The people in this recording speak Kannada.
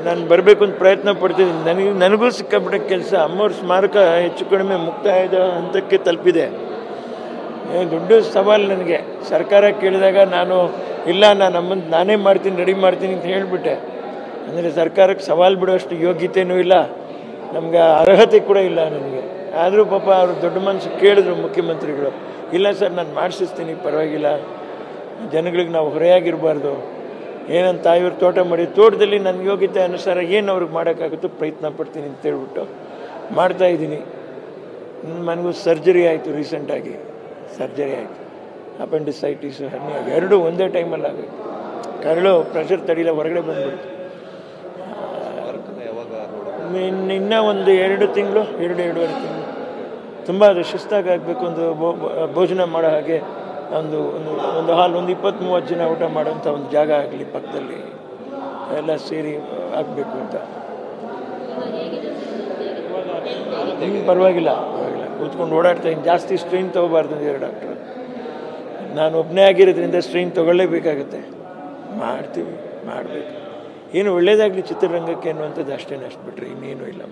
ನಾನು ಬರಬೇಕು ಅಂತ ಪ್ರಯತ್ನ ಪಡ್ತಿದ್ದೀನಿ. ನನಗೂ ಸಿಕ್ಕಾಪಟ್ಟೆ ಕೆಲಸ. ಅಮ್ಮವ್ರ ಸ್ಮಾರಕ ಹೆಚ್ಚು ಕಡಿಮೆ ಮುಕ್ತಾಯದ ಹಂತಕ್ಕೆ ತಲುಪಿದೆ. ದೊಡ್ಡ ಸವಾಲು ನನಗೆ. ಸರ್ಕಾರ ಕೇಳಿದಾಗ ನಾನು ಇಲ್ಲ, ನಾನು ಅಮ್ಮನ ನಾನೇ ಮಾಡ್ತೀನಿ, ರೆಡಿ ಮಾಡ್ತೀನಿ ಅಂತ ಹೇಳಿಬಿಟ್ಟೆ. ಅಂದರೆ ಸರ್ಕಾರಕ್ಕೆ ಸವಾಲು ಬಿಡುವಷ್ಟು ಯೋಗ್ಯತೆಯೂ ಇಲ್ಲ, ನಮ್ಗೆ ಅರ್ಹತೆ ಕೂಡ ಇಲ್ಲ ನನಗೆ. ಆದರೂ ಪಾಪ ಅವರು ದೊಡ್ಡ ಮನಸ್ಸು ಕೇಳಿದ್ರು ಮುಖ್ಯಮಂತ್ರಿಗಳು. ಇಲ್ಲ ಸರ್, ನಾನು ಮಾಡಿಸ್ತೀನಿ, ಪರವಾಗಿಲ್ಲ, ಜನಗಳಿಗೆ ನಾವು ಹೊರೆಯಾಗಿರಬಾರ್ದು. ಏನಂತ ತಾಯಿಯವ್ರ ತೋಟ ಮಾಡಿ ತೋಟದಲ್ಲಿ ನನ್ನ ಯೋಗ್ಯತೆ ಅನುಸಾರ ಏನು ಅವ್ರಿಗೆ ಮಾಡೋಕ್ಕಾಗುತ್ತೋ ಪ್ರಯತ್ನ ಪಡ್ತೀನಿ ಅಂತ ಹೇಳ್ಬಿಟ್ಟು ಮಾಡ್ತಾಯಿದ್ದೀನಿ. ನನಗೂ ಸರ್ಜರಿ ಆಯಿತು, ರೀಸೆಂಟಾಗಿ ಸರ್ಜರಿ ಆಯಿತು. ಅಪೆಂಡಿಸೈಟಿಸ್, ಹರ್ನಿಯಾ ಎರಡೂ ಒಂದೇ ಟೈಮಲ್ಲಿ ಆಗೋಯ್ತು. ಕರಳು ಪ್ರೆಷರ್ ತಡಿಲ್ಲ, ಹೊರಗಡೆ ಬಂದ್ಬಿಡ್ತು. ಇನ್ನೂ ಒಂದು 2 ತಿಂಗಳು, 2.5 ತಿಂಗಳು ತುಂಬ ಅದು ಶಿಸ್ತಾಗಿ ಆಗಬೇಕು. ಒಂದು ಭೋಜನ ಮಾಡೋ ಹಾಗೆ ಒಂದು ಹಾಲ್, ಒಂದು 20-30 ಜನ ಊಟ ಮಾಡೋಂಥ ಒಂದು ಜಾಗ ಆಗಲಿ ಪಕ್ಕದಲ್ಲಿ, ಎಲ್ಲ ಸೇರಿ ಆಗಬೇಕು ಅಂತ. ಪರವಾಗಿಲ್ಲ ಕೂತ್ಕೊಂಡು ಓಡಾಡ್ತಾಯಿದ್ದೀನಿ. ಜಾಸ್ತಿ ಸ್ಟ್ರೈನ್ ತೊಗೋಬಾರ್ದು ಅಂದಿದ್ದಾರೆ ಡಾಕ್ಟ್ರು. ನಾನು ಒಬ್ಬನೇ ಆಗಿರೋದ್ರಿಂದ ಸ್ಟ್ರೈನ್ ತೊಗೊಳ್ಳೇಬೇಕಾಗುತ್ತೆ. ಮಾಡಬೇಕು. ಏನು ಒಳ್ಳೇದಾಗಲಿ ಚಿತ್ರರಂಗಕ್ಕೆ ಅನ್ನುವಂಥದ್ದು ಅಷ್ಟೇ, ಅಷ್ಟು ಬಿಟ್ಟರೆ ಇನ್ನೇನು ಇಲ್ಲ.